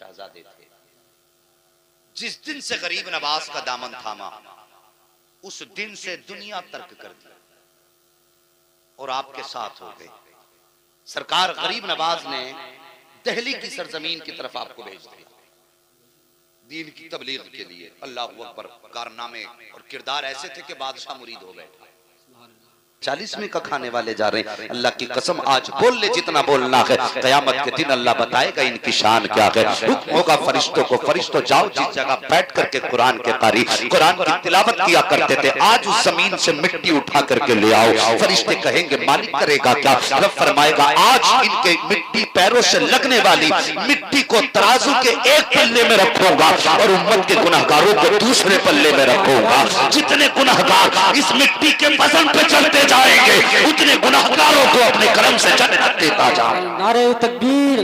शहजादे थे। जिस दिन से गरीब नवाज का दामन थामा, उस दिन से दुनिया तर्क कर दी और आपके साथ हो गए। सरकार गरीब नवाज ने दिल्ली की सरजमीन की तरफ आपको भेज दिया दीन की तबलीग के लिए। अल्लाह अकबर। कारनामे और किरदार ऐसे थे कि बादशाह मुरीद हो गए। 40वें का खाने वाले जा रहे हैं। अल्लाह की कसम आज बोल ले जितना बोलना है, क़यामत के दिन अल्लाह बताएगा इनकी शान क्या है। हुक्म होगा फरिश्तों को, फरिश्तों जाओ जिस जगह बैठ करके कुरान के कारी कुरान की तिलावत किया करते थे, आज उस जमीन से मिट्टी उठा करके ले आओ। फरिश्ते कहेंगे मालिक करेगा क्या? रब फरमाएगा आज इनके मिट्टी पैरों से लगने वाली मिट्टी को तराजू के एक पल्ले में रखूंगा और उम्मत के गुनहगारों को दूसरे पल्ले में रखूंगा। जितने गुनहगार इस मिट्टी के वजन पे चलते जाएंगे, उतने गुनाहगारों को अपने करम से जन्नत देता जाएगा। नारे तकबीर,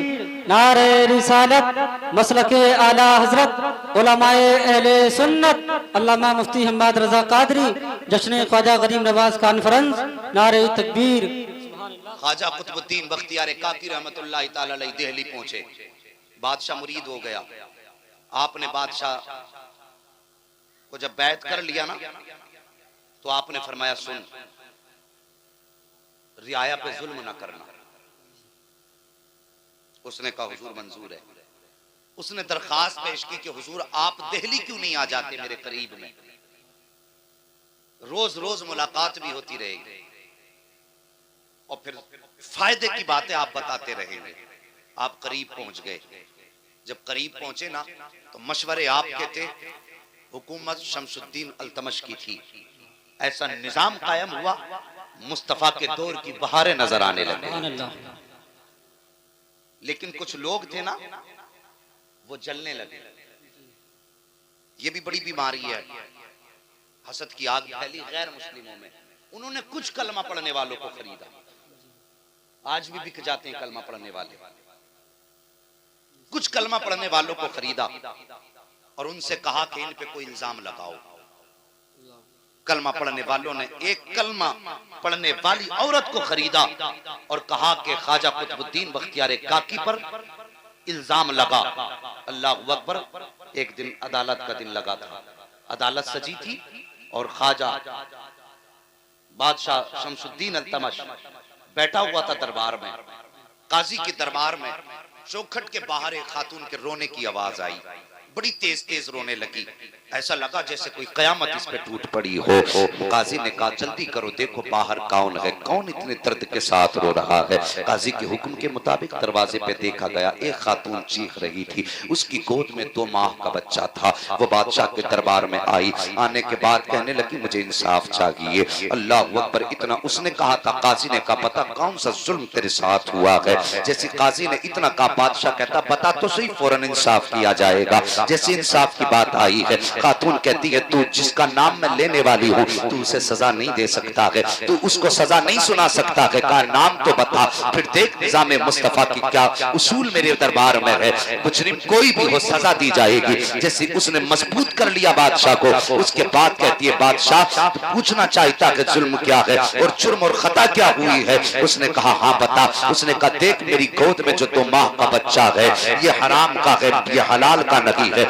नारे रिसालत, मसलके आला हजरत, उलमाए अहले सुन्नत, अल्लामा मुफ्ती हम्मद रजा कादरी, जश्न ख्वाजा गरीब नवाज कॉन्फ्रेंस, नारे तकबीर। ख्वाजा कुतुबुद्दीन बख्तियार काकी रहमतुल्लाह तआला अलैह दिल्ली पहुंचे। बादशाह मुरीद हो गया। आपने बादशाह को जब बैत कर लिया ना, तो आपने फरमाया सुन, रियाया पे जुल्म ना करना। उसने कहा हुजूर मंजूर है। उसने दरखास्त पेश की कि हुजूर आप दिल्ली क्यों नहीं आ जाते मेरे करीब में, रोज रोज मुलाकात भी होती रहेगी और फिर फायदे की बातें आप बताते रहेंगे। आप करीब पहुंच गए। जब करीब पहुंचे ना, तो मशवरे आपके थे, हुकूमत शमसुद्दीन अल्तमश की थी। ऐसा निजाम कायम हुआ, मुस्तफा के दौर की बहारें नजर आने लगे। लेकिन कुछ लोग थे ना, वो जलने लगे। ये भी बड़ी बीमारी है, हसद की आग फैली गैर मुस्लिमों में। उन्होंने कुछ कलमा पढ़ने वालों को खरीदा। आज भी बिक जाते हैं कलमा पढ़ने वाले। कुछ कलमा पढ़ने वालों को खरीदा और उनसे कहा कि इन पे कोई इल्जाम लगाओ। कलमा पढ़ने वालों ने एक कलमा पढ़ने वाली औरत को खरीदा और कहा कि ख्वाजा कुतुबुद्दीन बख्तियार काकी पर इल्जाम लगा। अल्लाह अकबर। एक दिन अदालत का दिन लगा था, अदालत सजी थी और ख्वाजा बादशाह शमसुद्दीन अल्तमश बैठा हुआ था दरबार में। काजी के दरबार में चौखट के बाहर एक खातून के रोने की आवाज आई। बड़ी तेज तेज रोने लगी। ऐसा लगा जैसे कोई कयामत इस पे टूट पड़ी हो। काजी ने कहा जल्दी करो, देखो बाहर कौन है, कौन इतने दर्द के साथ रो रहा है। काजी के हुक्म के मुताबिक दरवाजे पे देखा गया, एक खातून चीख रही थी। उसकी गोद में 2 माह का बच्चा था। वो बादशाह के दरबार में आई। आने के बाद कहने लगी मुझे इंसाफ चाहिए। अल्लाह अकबर। इतना उसने कहा था, काजी ने कहा पता कौन सा जुल्म तेरे साथ हुआ है। जैसे काजी ने इतना कहा, बादशाह कहता बता तो सही, फौरन इंसाफ किया जाएगा। जैसे इंसाफ की बात आई है, खातून कहती है तू जिसका नाम मैं लेने वाली हूँ, तू उसे सजा नहीं दे सकता है, तू उसको सजा नहीं सुना सकता है। कहा नाम तो बता। फिर देख निजाम मुस्तफा की क्या उसूल मेरे दरबार में है, मुजरिम कोई भी हो सजा दी जाएगी। जैसे उसने मजबूत कर लिया बादशाह को, उसके बाद कहती है बादशाह पूछना चाहता है जुल्म क्या है और जुर्म और खता क्या हुई है। उसने कहा हाँ बता। उसने कहा देख मेरी गोद में जो 2 माह का बच्चा है, ये हराम का है, ये हलाल का नहीं है।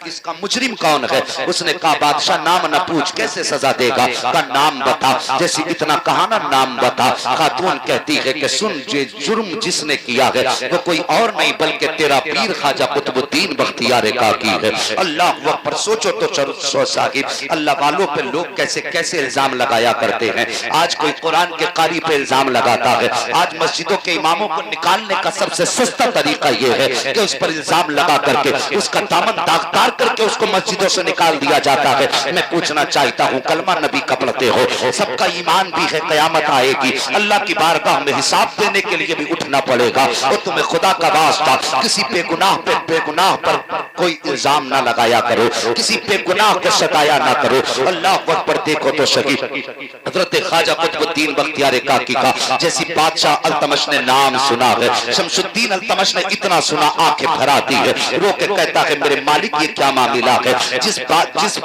इसका मुजरिम कौन है? उसने कहा बादशाह नाम न पूछ, कैसे सजा देगा? का नाम बता। जैसे इतना कहा ना नाम बता। खातून कहती है कि सुन, जे जुर्म जिसने किया है वो कोई और नहीं बल्कि तेरा पीर ख्वाजा कुतुबुद्दीन बख्तियार काकी है। अल्लाह अकबर। सोचो तो चलो साहिब, अल्लाह वालों पे लोग कैसे कैसे इल्जाम लगाया करते हैं। आज कोई कुरान के कारी पे इल्जाम लगाता है। आज मस्जिदों के इमामों को निकालने का सबसे सस्ता तरीका यह है कि उस पर इल्जाम लगा करके उसका दामन दागदार करके उसको मस्जिदों से निकाल दिया जाता है। मैं पूछना चाहता हूँ कलमा नबी का पढ़ते हो, सबका ईमान भी है, कयामत आएगी, अल्लाह की बारगाह में हिसाब देने के लिए भी उठना पड़ेगा। और तुम्हें खुदा का वास्ता किसी बेगुनाह पर कोई इल्जाम ना लगाया करो, किसी बेगुनाह को सताया ना करो। अल्लाह अकबर। देखो तो सही हजरत ख्वाजा कुतुबुद्दीन बख्तियार काकी का जैसी बादशाह अल्तमश ने नाम सुना है, शमसुद्दीन अल्तमश ने इतना सुना आंखें भरा दी है। रो के कहता है मेरे मालिक ये क्या मामला है, जिस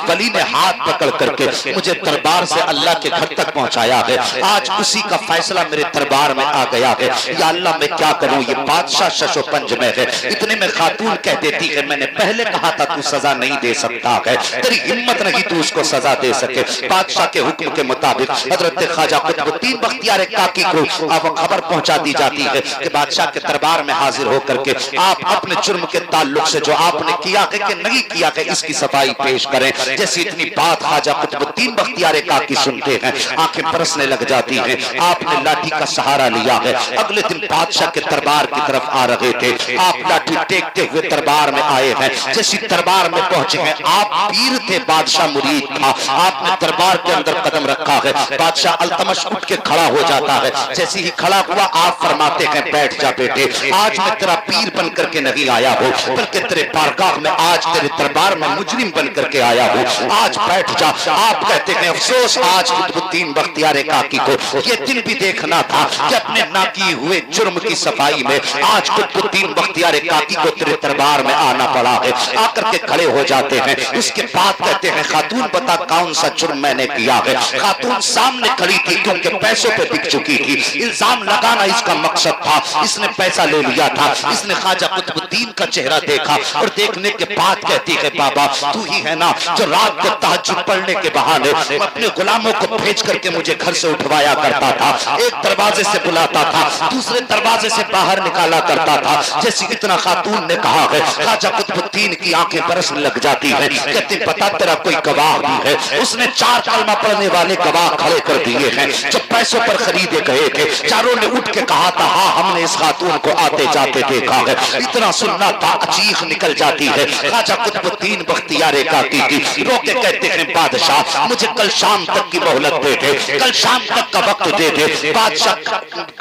वली ने हाथ पकड़ करके मुझे दरबार से अल्लाह के घर तक पहुंचाया है, आज उसी का फैसला मेरे दरबार में आ गया है। या अल्लाह मैं क्या करूं, ये बादशाह शशोपंज में है। इतने में खातून कह देती है मैंने पहले कहा था तू सजा नहीं दे सकता है, तेरी हिम्मत नहीं तू उसको सजा दे सके। बादशाह के हुक्म के मुताबिक हजरत ख्वाजा कुतुबुद्दीन बख्तियार काकी को अब खबर पहुंचा दी जाती है कि बादशाह के दरबार में हाजिर होकर के आप अपने जुर्म के ताल्लुक से जो आपने किया है कि नहीं किया है इसकी सफाई पेश करें। जैसे इतनी बात ख्वाजा कुतुबुद्दीन बख्तियार काकी सुनते हैं आंखें बरसने लग जाती हैं। आपने लाठी का सहारा लिया है, अगले दिन बादशाह के दरबार की तरफ आ रहे थे, आप लाठी टेकते हुए दरबार में आए हैं। जैसे दरबार में पहुंचे हैं, आप पीर थे, बादशाह मुरीद था, आपने दरबार के अंदर कदम रखा है। बादशाह अल्तमश उठ के खड़ा हो जाता है, जैसे ही खड़ा हुआ आप फरमाते हैं बैठ जा बेटे, आज मैं तेरा पीर बन करके नहीं आया हूं बल्कि तेरे बारगाह में आज तेरे दरबार में मुजरिम बन करके आया हूं, आज बैठ जा। आप कहते हैं अफसोस आज कुतुबुद्दीन बख्तियार काकी को ये दिन भी देखना था कि अपने ना किए हुए जुर्म की सफाई में आज कुतुबुद्दीन बख्तियार काकी को तेरे दरबार में आना पड़ा है। आकर के खड़े हो जाते हैं, उसके बाद कहते हैं खातून बता कौन सा जुर्म मैंने किया है। खातून सामने खड़ी थी क्योंकि पैसों पे बिक चुकी थी, इल्जाम लगाना इसका मकसद था, इसने पैसा ले लिया था। इसने ख्वाजा कुतुबुद्दीन का चेहरा देखा और देखने के बाद कहती है बाबा तू ही है ना जो रात को तहज्जुद पढ़ने के बहाने अपने गुलामों को भेज करके मुझे घर से उठवाया करता था, एक दरवाजे से बुलाता था दूसरे दरवाजे से बाहर निकाला करता था। जैसे इतना खातून ने कहा है ख्वाजा कुतुबुद्दीन की आंखें बरसने लग जाती है, कहते पता तेरा कोई गवाह भी है। उसने 4 कलमा पढ़ने वाले गवाह खड़े कर दिए हैं जो पैसों पर खरीदे गए थे। चारों ने उठ के कहा था हाँ हमने इस खातून को आते जाते देखा है। इतना सुनना था चीख निकल जाती है ख्वाजा कुतुबुद्दीन बख्तियार काकी की। रोके कहते हैं बादशाह मुझे कल शाम तक की मोहलत दे दे, कल शाम तक का वक्त दे दे। बादशाह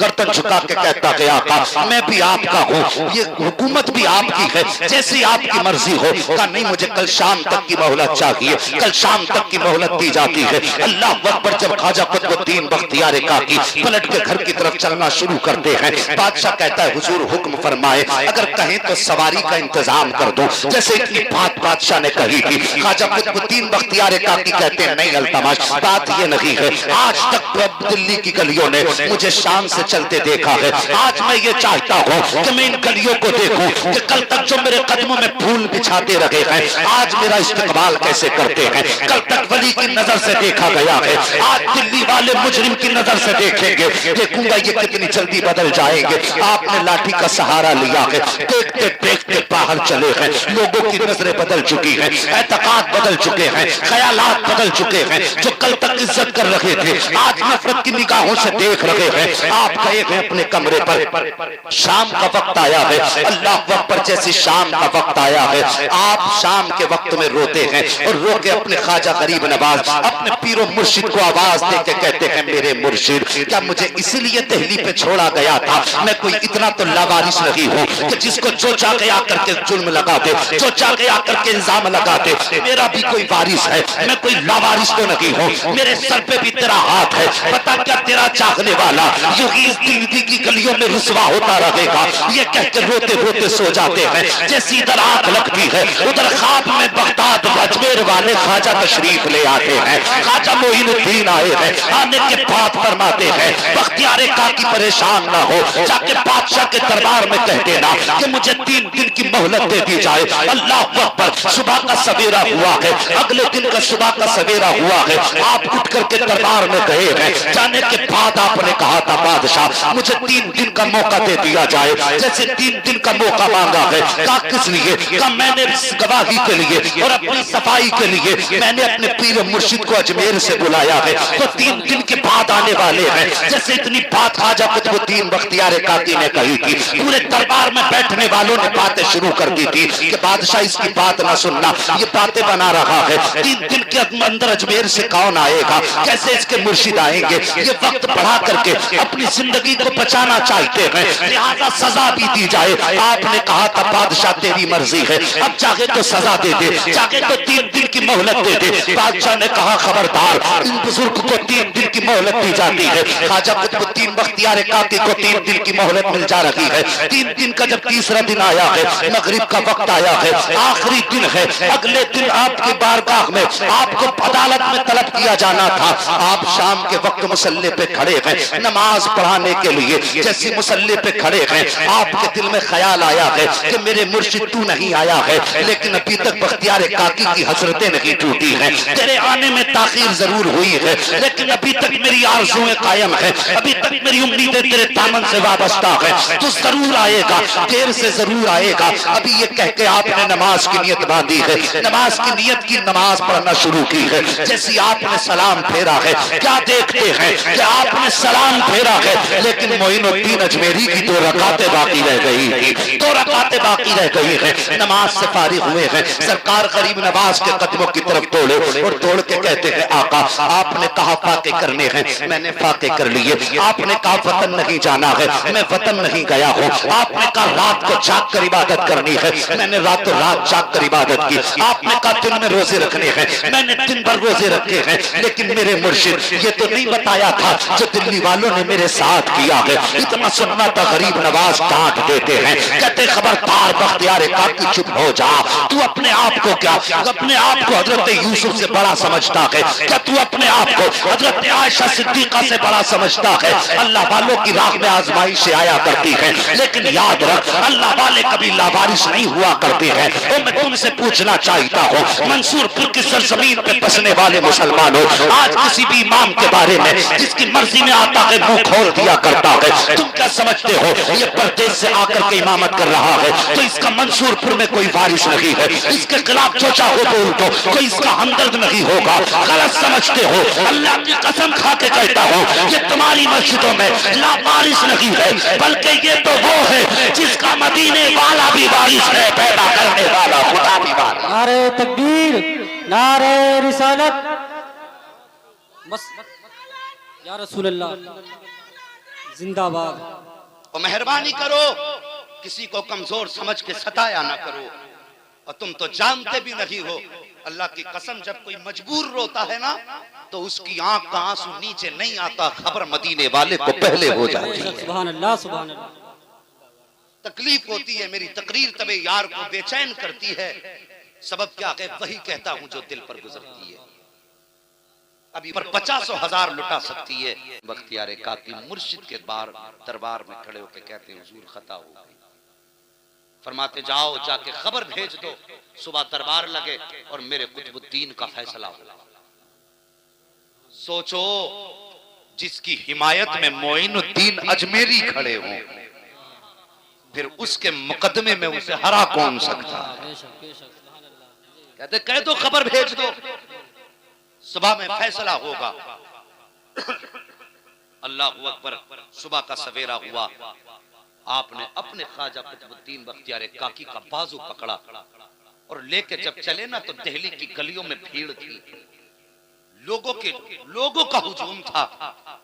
गर्दन झुका के कहता है आका मैं भी आपका हूँ, ये हुकूमत भी आपकी है, जैसी आपकी मर्जी हो। कहा नहीं मुझे कल शाम तक की मोहलत चाहिए, कल शाम तक की मोहलत दी जाती है। अल्लाह अकबर। जब ख्वाजा कुतुबुद्दीन बख्तियार काकी पलट के घर की तरफ चलना शुरू करते हैं, बादशाह कहता है हुजूर हुक्म फरमाए, अगर कहें तो सवारी का इंतजाम कर दो। जैसे इतनी बात बादशाह ने कही थी, ख्वाजा कुतुबुद्दीन बख्तियार काकी कहते हैं नहीं अल्तमश बात ये नहीं है, आज तक दिल्ली की गलियों ने मुझे शान से चलते देखा है, आज मैं ये चाहता हूँ कि मैं इन गलियों को देखूं कि कल तक जो मेरे कदमों में फूल बिछाते रहे हैं आज मेरा इस्तेमाल कैसे करते हैं। कल तक वली की नजर से देखा गया है, आज दिल्ली वाले मुजरिम की नजर से देखेंगे, देखूंगा ये कितनी जल्दी बदल जाएंगे। आपने लाठी का सहारा लिया है, देखते देखते बाहर चले हैं, लोगों की नजरें बदल चुकी हैं, एतकाद बदल चुके हैं, ख्यालात बदल चुके हैं। जो कल तक इज्जत कर रहे थे आज नफरत की निगाहों से देख रहे हैं। आप गए हैं अपने कमरे पर, शाम का वक्त आया है, अल्लाह अकबर। जैसे शाम का वक्त आया है आप शाम के वक्त में रोते हैं और रो के अपने ख्वाजा गरीब नवाज अपने पीरो मुर्शिद को आवाज दे के कहते हैं मेरे मुर्शिद क्या मुझे इसीलिए दिल्ली पे छोड़ा गया था? मैं कोई इतना तो लावारिस नहीं हूँ कि जिसको जो चाहे आकर के जुल्म लगा दे, जो चाहे आकर के इल्जाम लगा दे। मेरा भी कोई वारिस है, मैं कोई लावारिस तो नहीं हूँ, मेरे सर पे भी तेरा हाथ है। बता क्या तेरा चाहने वाला यूं ही इस दिल्ली की गलियों में रुसवा होता रहेगा? ये कह के रोते रोते सो जाते हैं। जैसी इधर आंख लगती है उधर ख्वाब में बगदाद अजमेर वाले ख्वाजा तशरीफ ले आते हैं। ख्वाजा मोइनुद्दीन आए हैं, आने के बाद फरमाते हैं बख्तियार काकी परेशान ना हो, जाके बादशाह के दरबार में कह देना कि मुझे 3 दिन की मोहलत दे दी जाए। अल्लाह अकबर। सुबह का सवेरा हुआ है, अगले दिन का सुबह का सवेरा हुआ है, आप उठ करके दरबार में गए हैं। जाने के बाद आपने कहा था बादशाह मुझे 3 दिन का मौका दे दिया जाए। जैसे 3 दिन का मौका मांगा है, कहा किस लिए? कहा मैंने गवाही के लिए और अपनी सफाई के लिए मैंने अपने पीर मुर्शिद को अजमेर से बुलाया है, तो 3 दिन के बाद आने वाले हैं। जैसे इतनी बात ख्वाजा कुतुबुद्दीन बख्तियार काकी ने कही थी, पूरे दरबार में बैठने वालों ने बातें शुरू कर दी थी कि बादशाह इसकी बात ना सुनना, ये बातें बना रहा है। 3 दिन के अंदर अजमेर से कौन आएगा, कैसे इसके मुर्शिद आएंगे? ये वक्त बढ़ा करके अपनी जिंदगी को बचाना चाहते हैं, लिहाजा सजा भी दी जाए। आपने कहा था बादशाह तेरी मर्जी है, अब चाहे तो सजा दे दे, चाहे तो 3 दिन की मोहलत दे दे। बादशाह ने कहा खबरदार, इन बुजुर्ग को 3 दिन की मोहलत दी जाती है। ख्वाजा कुतुबुद्दीन बख्तियार काकी को 3 दिन की मोहलत मिल जा रही है। 3 दिन का जब तीसरा दिन आया है, मगरिब का वक्त आया है, आखिरी दिन है, अगले दिन आपकी बारगाह में आपको अदालत में तलब किया जाना था। आप शाम के वक्त मुसल्ले पे खड़े हैं नमाज पढ़ाने के लिए, जैसे मुसल्ले पे खड़े हैं आपके दिल में ख्याल आया है कि मेरे मुर्शिद तू नहीं आया है, लेकिन अभी तक बख्तियार काकी की हसरतें नहीं टूटी हैं। तेरे आने में ताखीर जरूर हुई है, लेकिन अभी तक मेरी आरज़ुएं कायम है, अभी तक मेरी उम्मीदें तेरे दामन से वाबस्ता है। तू जरूर आएगा, देर से जरूर आएगा। अभी ये कह के आपने नमाज की नियत बांधी है, नमाज की नियत की नमाज पढ़ना शुरू की है। जैसे आपने सलाम फेरा है, क्या देखते हैं कि आपने सलाम फेरा है, लेकिन मोइनुद्दीन अजमेरी की 2 रकातें बाकी रह गई थी, 2 रकातें बाकी रह गई है। नमाज से फारिग हुए हैं, सरकार गरीब नवाज के कदमों की तरफ दौड़े और दौड़ के कहते हैं आका आपने कहा फाके करने हैं, मैंने फाके कर लिए। आपने कहा वतन नहीं जाना है, मैं वतन नहीं गया हूँ। आपने कहा रात को जाग कर इबादत करनी है, मैंने रातों रात जाग कर इबादत की। आपने कहा दिन में रोजे रखने हैं, मैंने दिन भर रोजे रखे हैं। लेकिन मेरे मुर्शिद ये तो नहीं बताया था जो दिल्ली वालों ने मेरे साथ किया है। इतना सुनना था गरीब नवाज डांट देते हैं, कहते खबरदार बख्तियार काकी चुप हो जा। तू अपने आप को क्या, अपने आप को हजरत यूसुफ से बड़ा समझता है क्या? तू अपने आप को हजरत आयशा सिद्दीका से बड़ा समझता है? अल्लाह वालों की राह में आजमाइशें आया करती है, लेकिन याद रख अल्लाह वाले कभी लावारिस नहीं हुआ करते हैं। तो मैं तुमसे पूछना चाहता हूँ, मंसूरपुर की सरजमीन पे बसने वाले मुसलमानों, आज किसी भी इमाम के बारे में जिसकी मर्जी में आता है मुंह खोल दिया करता है। तुम क्या समझते हो ये परदेश से आकर के इमामत कर रहा है तो इसका मंसूरपुर में कोई वारिस नहीं है, इसके खिलाफ जो चाहो बोल दो, कोई इसका हमदर्द नहीं होगा। गलत समझते हो, अल्लाह की कसम खा के कहता हूँ ये तुम्हारी मस्जिदों में लावारिस नहीं है, बल्कि ये तो वो है जिसका मदीने वाला भी वारिस है, पैदा करने वाला खुदा भी वारिस। नारे तकबीर, नारे रिसालत, बस या रसूल अल्लाह जिंदाबाद। और मेहरबानी करो किसी को कमजोर समझ के सताया ना करो। और तुम तो जानते भी नहीं हो, अल्लाह की कसम जब कोई मजबूर रोता है ना तो उसकी आंख का आंसू नीचे नहीं आता, खबर मदीने वाले को पहले हो जाती है। सुभान अल्लाह, सुभान अल्लाह। तकलीफ होती है, मेरी तकरीर तबे यार को बेचैन करती है। सबब क्या है? वही कहता हूं जो दिल पर गुजरती है। अभी पर 50,000 लुटा सकती है। बख्तियार काकी मुर्शिद के दरबार में खड़े होकर कहते हैं हुजूर खता हो गई। फरमाते जाओ जाके खबर भेज दो, सुबह दरबार लगे और मेरे कुतुबुद्दीन का फैसला हो। सोचो जिसकी हिमायत में मोइनुद्दीन अजमेरी खड़े हों, फिर उसके मुकदमे में उसे हरा कौन सकता है? कहते कह दो खबर भेज दो, सुबह में फैसला होगा। अल्लाह अकबर। सुबह का सवेरा हुआ, आपने अपने ख्वाजा कुतुबुद्दीन बख्तियार काकी का बाजू पकड़ा और लेके जब चले ना तो दिल्ली की गलियों में भीड़ थी, लोगों का हुजूम था।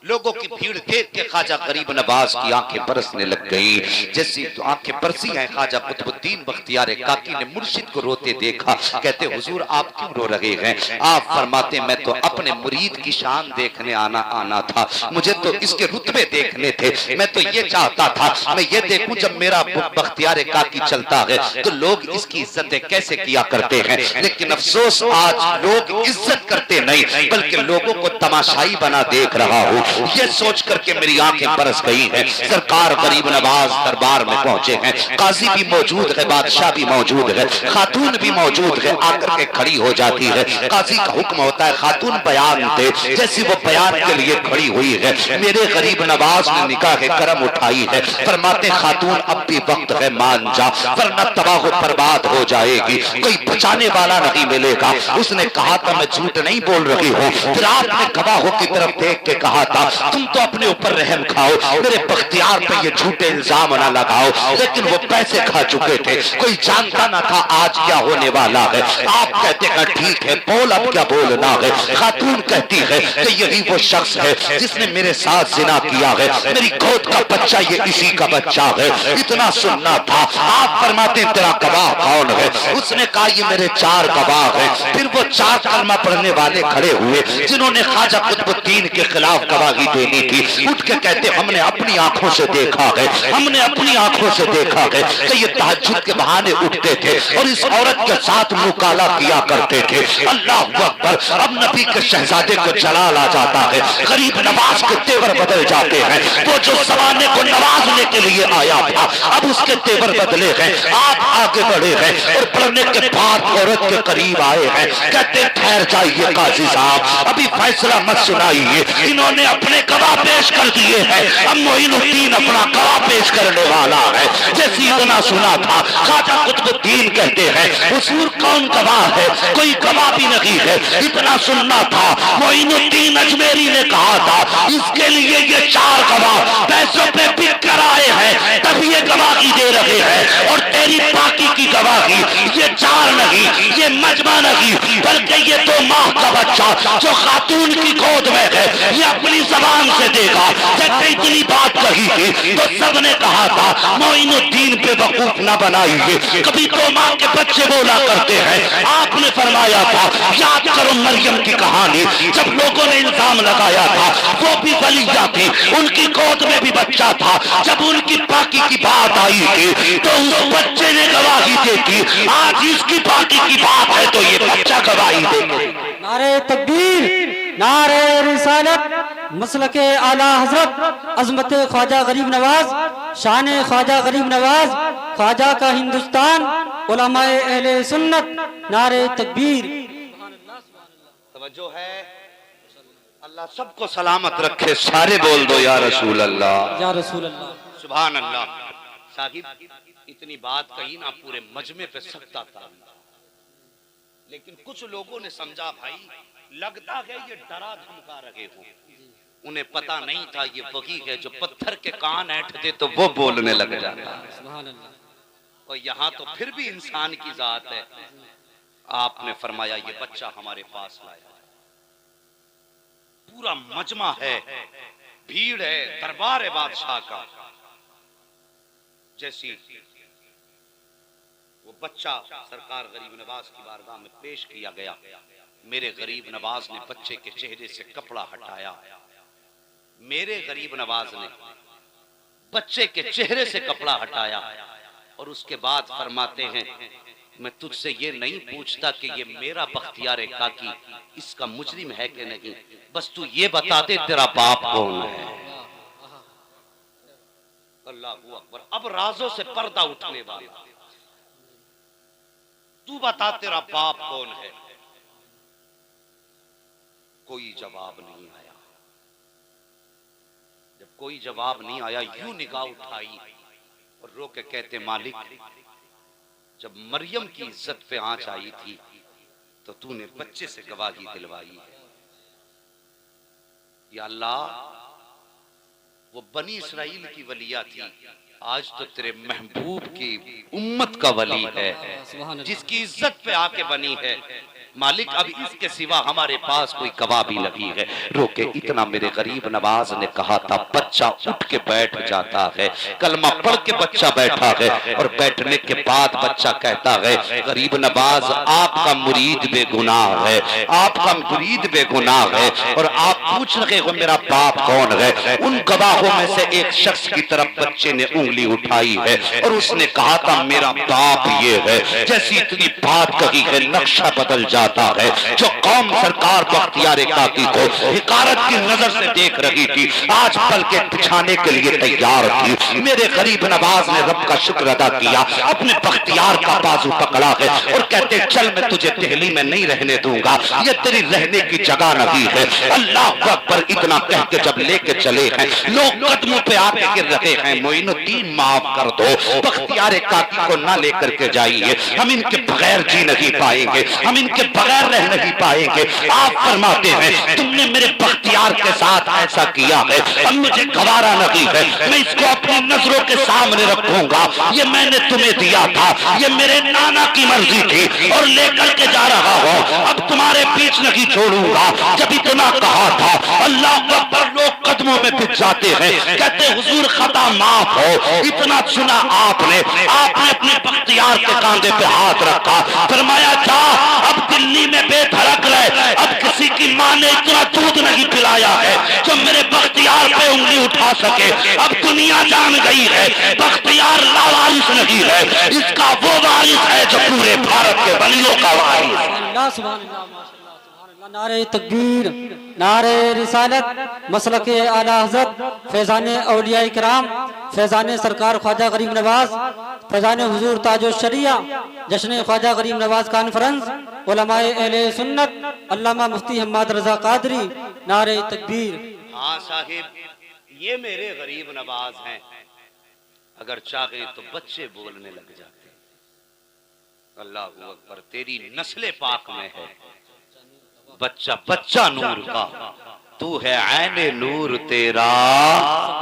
लोगों की भीड़ देख के ख्वाजा गरीब नवाज की आंखें बरसने लग गई। जैसी तो आंखें बरसी हैं, ख्वाजा कुतुबुद्दीन बख्तियार काकी ने मुर्शिद को रोते देखा। कहते हुजूर आप क्यों रो रहे हैं? आप फरमाते मैं तो अपने मुरीद की शान देखने आना था, मुझे तो इसके रुतबे देखने थे। मैं तो ये चाहता था मैं ये देखूं जब मेरा बख्तियार काकी चलता है तो लोग इसकी इज्जतें कैसे किया करते हैं। लेकिन अफसोस आज लोग इज्जत करते नहीं बल्कि लोगों को तमाशाई बना देख रहा हूँ। ये सोच करके मेरी आंखें बरस गई हैं। सरकार गरीब नवाज दरबार में पहुंचे हैं, काजी भी मौजूद है, बादशाह भी मौजूद है, खातून भी मौजूद है। आकर के खड़ी हो जाती है। काजी का हुक्म होता है खातून बयान दे। जैसी वो बयान के लिए खड़ी हुई है, मेरे गरीब नवाज ने निकाह करम उठाई है। फरमाते खातून अब भी वक्त है, मान जा वरना तबाह बर्बाद हो जाएगी, कोई बचाने वाला नहीं मिलेगा। उसने कहा था मैं झूठ नहीं बोल रही हूँ। फिर आपने गवाहों की तरफ देख के कहा था तुम तो अपने ऊपर रहम खाओ, मेरे बख्तियार पे ये झूठे इल्जाम ना लगाओ। लेकिन वो पैसे खा चुके थे, कोई जानता ना था आज क्या होने वाला है। आप कहते हैं ठीक है बोल, अब क्या बोलना है। खातून कहती है कि यही वो शख्स है जिसने मेरे साथ जिना किया है, मेरी गोद का बच्चा ये इसी का बच्चा है। इतना सुनना था। आप फरमाते तेरा गवाह कौन है? उसने कहा ये मेरे 4 गवाह है। फिर वो 4 कलमा पढ़ने वाले खड़े हुए हुए जिन्होंने ख्वाजा कुतुबुद्दीन के खिलाफ गवाही देनी थी, उठ के कहते हमने अपनी आंखों से देखा है, हमने अपनी आंखों से देखा है कि ये तहज्जुद के बहाने उठते थे और इस औरत के साथ मुकाला किया करते थे। अल्लाह अकबर। अब नबी के शहजादे को जलाल आ जाता है, गरीब नवाज के तेवर बदल जाते हैं। वो जो जमाने को नवाजने के लिए आया था अब उसके तेवर बदले हैं। आप आगे बढ़े हैं और बढ़ने के बाद औरत के करीब आए हैं, कहते ठहर जाइए काजी साहब, अभी फैसला मत सुनाइए, इन्होंने अपने गवाह पेश कर दिए हैं, अब मोइनुद्दीन अपना गवाह पेश करने वाला है। जैसे इतना सुना था ख्वाजा कुतुबुद्दीन कहते हैं हुजूर कौन गवाह है, कोई गवाह भी नहीं है। इतना सुनना था मोइनुद्दीन अजमेरी ने कहा था इसके लिए ये 4 गवाह पैसों पे बिक कर आए हैं तब ये गवाही दे रहे हैं, और तेरी बाकी की गवाही ये 4 नहीं, ये मजमा नहीं, बल्कि ये 2 माह का बच्चा जो खातून की गोद में है ये अपनी जबान से देगा। जब इतनी बात कही थी तो सबने कहा था मोइनुद्दीन पे वकूफ न बनाइए, कभी 2 माह के बच्चे बोला करते हैं। आपने फरमाया था याद करो मरियम की कहानी, जब लोगों ने इल्जाम लगाया था वो भी वलिया थी, उनकी गोद में भी बच्चा था, जब उनकी बाकी की बात आई थी तो उस बच्चे ने गवाही दी थी। आज इसकी बाकी की बात है तो ये बच्चा गवाही देगा। नारे तकबीर, नारे रिसालत, मसलके आला हजरत, अजमत ख्वाजा गरीब नवाज, शान ख्वाजा गरीब नवाज, ख्वाजा का हिंदुस्तान, उलमाए अहले सुन्नत, नारे तकबीर। तवज्जो है, अल्लाह सबको सलामत रखे, सारे बोल दो या रसूल अल्लाह, या रसूल अल्लाह। सुभान अल्लाह। साहिब इतनी बात कही ना पूरे मजमे पे सकता था, लेकिन कुछ लोगों ने समझा भाई लगता है ये डरा धमका रहे हो, उन्हें पता नहीं था ये वही है जो पत्थर के कान ऐंठते तो वो बोलने लग जाता। सुभान अल्लाह। और यहाँ तो फिर भी इंसान की जात है। आपने फरमाया ये बच्चा हमारे पास लाया, पूरा मजमा है, भीड़ है, दरबार है बादशाह का। जैसी वो बच्चा सरकार गरीब नवाज की बारगाह में पेश किया गया, मेरे गरीब नवाज ने बच्चे के चेहरे से कपड़ा हटाया, मेरे गरीब नवाज ने बच्चे के चेहरे से कपड़ा हटाया और उसके बाद फरमाते हैं मैं तुझसे ये नहीं पूछता कि ये मेरा बख्तियार काकी इसका मुजरिम है कि नहीं, बस तू ये बता दे तेरा बाप कौन है। अल्लाहू अकबर। अब राजों से पर्दा उठने वाला, तू बता तेरा बाप कौन है। कोई जवाब नहीं आया। जब कोई जवाब नहीं आया यूं निगाह उठाई और रो के कहते मालिक जब मरियम की इज्जत पे आंच आई थी तो तूने बच्चे से गवाही दिलवाई है। या अल्लाह वो बनी इसराइल की वलिया थी, आज तो तेरे महबूब की उम्मत का वली है जिसकी इज्जत पे आके बनी है। मालिक अब इसके सिवा हमारे पास कोई गवाह भी नहीं है। रोके इतना मेरे गरीब नवाज ने कहा था, बच्चा उठ के बैठ जाता है, कलमा पढ़ के बच्चा बैठा है और बैठने के बाद बच्चा कहता है गरीब नवाज आपका मुरीद बेगुनाह है, आपका मुरीद बेगुनाह है और आप पूछ रहे हो मेरा बाप कौन है। उन गवाहों में से एक शख्स की तरफ बच्चे ने उंगली उठाई है और उसने कहा था मेरा बाप ये है। जैसी इतनी बात कही है नक्शा बदल जाता है। जो कौम सरकार बख्तियार काकी को हिकारत की नजर से देख रही थी आज पल के बिछाने के लिए तैयार थी। मेरे गरीब नवाज ने रब का शुक्र अदा किया, अपने बख्तियार का बाजू पकड़ा है और कहते चल मैं तुझे दिल्ली में नहीं रहने दूंगा, ये तेरी रहने की जगह नहीं है। अल्लाह अकबर। इतना कह के जब लेके चले हैं लोग कदमों पे आके गिर रहे हैं, मोइनुद्दीन माफ कर दो, बख्तियार काकी को ना लेकर के जाइए, हम इनके बगैर जी नहीं पाएंगे, हम इनके बगैर रह नहीं पाएंगे। आप फरमाते हैं तुमने मेरे बख्तियार के साथ ऐसा किया है, अब मुझे गवारा नहीं है, मैं इसको अपनी नजरों के सामने रखूंगा। ये मैंने तुम्हें दिया था, ये मेरे नाना की मर्जी थी और लेकर के जा रहा हूं, अब तुम्हारे बीच नहीं छोड़ूंगा। जब इतना कहा था अल्लाह अकबर लोग कदम कदमों में बिछ जाते हैं, कहते हुजूर खता माफ हो, इतना चुना आपने अपने बख्तियार के कांधे पे हाथ रखा, फरमाया जा अब दिल्ली में बेधड़क रहे, अब किसी की माँ ने इतना दूध नहीं पिलाया है जो मेरे बख्तियार पे उंगली उठा सके। अब दुनिया जान गई है बख्तियार लावारिस नहीं है, इसका वो वारिस है जो पूरे भारत के वलियों का वारिस है। अल्लाह सुभान अल्लाह माशाअल्लाह सुभान अल्लाह। नारे तकबीर, नारे रिसालत, मसलके आला हज़रत फैज़ान औलिया इकराम, फैज़ान सरकार ख्वाजा गरीब नवाज, फैज़ान हुजूर ताजो शरिया, जश्न ख्वाजा गरीब नवाज कॉन्फ्रेंस, उलमाए अहले सुन्नत अल्लामा मुफ्ती हम्माद रजा कादरी। नारे तकबीर। हाँ साहिब, ये मेरे गरीब नवाज हैं, अगर चाहे तो बच्चे बोलने लग जाते। अल्लाह अकबर, तेरी नस्ले पाक में है बच्चा बच्चा नूर का, तू है ऐने नूर तेरा।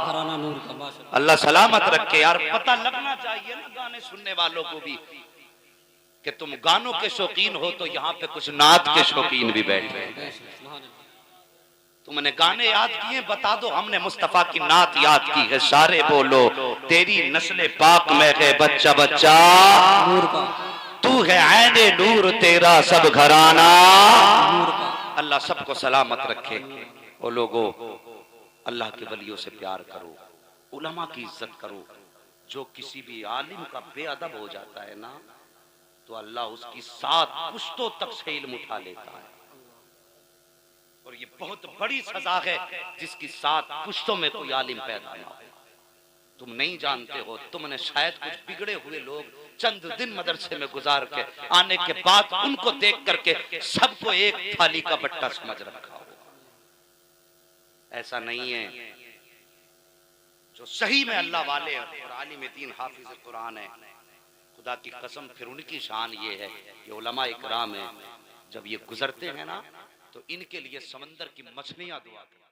घराना नूर का माशाअल्लाह। अल्लाह सलामत रखे। यार पता लगना चाहिए ना गाने सुनने वालों को भी कि तुम गानों के शौकीन हो, तो यहाँ पे कुछ नात के शौकीन भी बैठे हैं। तुमने गाने याद किए, बता दो हमने मुस्तफा की नात याद की है। सारे बोलो, तेरी नस्ल पाक में है बच्चा बच्चा नूर का, तू है ऐने नूर तेरा सब घराना। नूर का। अल्लाह सबको सलामत रखे। ओ लोगो, अल्लाह के वलियों से प्यार करो, उलमा की इज्जत करो। जो किसी भी आलिम का बेअदब हो जाता है ना, तो अल्लाह उसकी 7 पुश्तों तक से इल्म उठा लेता है। और ये बहुत बड़ी सजा है जिसकी 7 पुश्तों में कोई आलिम पैदा ना हो। तुम नहीं जानते हो, तुमने शायद कुछ बिगड़े हुए लोग चंद दिन मदरसे में गुजार के आने के बाद उनको देख करके सबको एक थाली का बट्टा समझ रखा हो। ऐसा नहीं है। जो सही में अल्लाह वाले और आलिम दीन हाफिज कुरान है, खुदा की कसम फिर उनकी शान ये है, ये उलमा इकराम है, जब ये गुजरते हैं ना तो इनके लिए समंदर की मछलियां दुआ करती हैं।